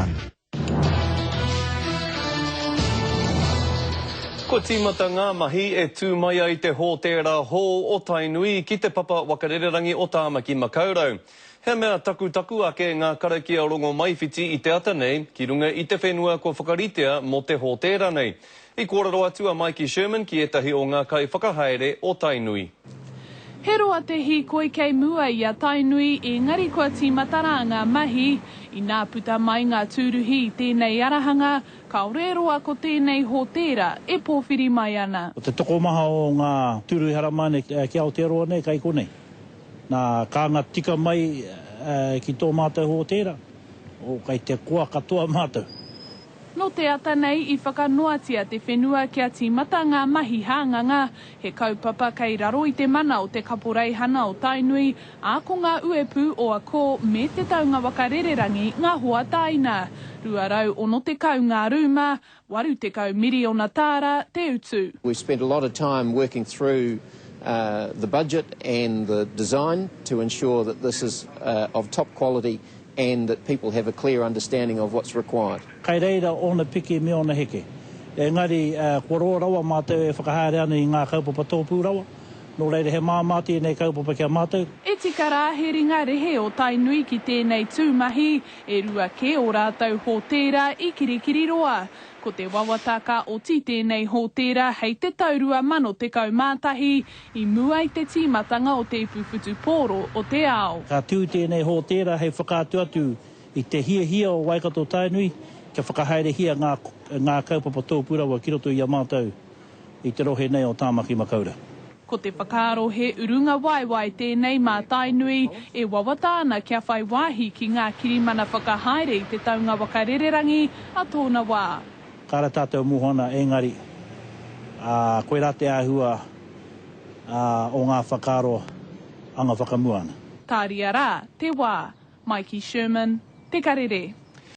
1. Ko tīmata ngā mahi e tū mai ai te hōtera hō o Tainui ki te papa wakarererangi o Tāmaki Makaurau. He mea taku ake ngā karakia rongo maiwhiti i te ata nei, ki runga i te whenua ko whakaritea mo te hōtera nei. I kōrero atua Mikey Sherman ki etahi o ngā kai whakahaere o Tainui. He roa te hi koe kei mua i a Tainui, engari kua tīmatara ngā mahi, i nā puta mai ngā tūruhi i tēnei arahanga, kaore roa ko tēnei hōtera e pōwhiri mai ana. O te tokomaha o ngā tūruhi haramane ki Aotearoa nei, kai konei. Nā kānga tika mai ki tō mātou hōtera, o kai te koa katoa mātou. No te ata nei i whakanoatia te whenua kia tīmata ngā mahi hānganga, he kaupapa kei raro i te mana o te kaporei hana o Tainui, a ko ngā uepu o a ko me te taunga wakarererangi ngā hoa taina. Ruarau ono te kau ngā rūma, waru te kau miriona tāra te utu. We spent a lot of time working through the budget and the design to ensure that this is of top quality and that people have a clear understanding of what's required. Kai reira ona piki me ona heke. Engari, koro rawa mātou e whakahaere ana i ngā kaupapa tōpū rawa. Nō reira he māmāti nei kaupapa kia mātou. E tika rā he ringa rehe o Tainui ki tēnei tūmahi, e rua ke o rātou hōtera i kirikiri roa. Ko te wawataka o ti tēnei hōtera hei te taurua mano te kaumātahi, i mua i te tīmatanga o te ipuwhutu pōro o te ao. Ka tū tēnei hōtera hei whakātu atu i te hia o Waikato Tainui, kia whakahaere hia ngā kaupapa tōpū rawa ki roto i a mātou i te rohe nei o Tāmaki Makaurau. Ko te whakaaro he urunga waiwai tēnei mā Tainui, e wawata ana kia whai wāhi ki ngā kirimana whakahaere i te taunga wakarererangi a tōna wā. Kāra tātou muhana engari, koe rā te āhua o ngā whakaaro anga whakamuana. Tāria rā, te wā, Mikey Sherman, Te Karere.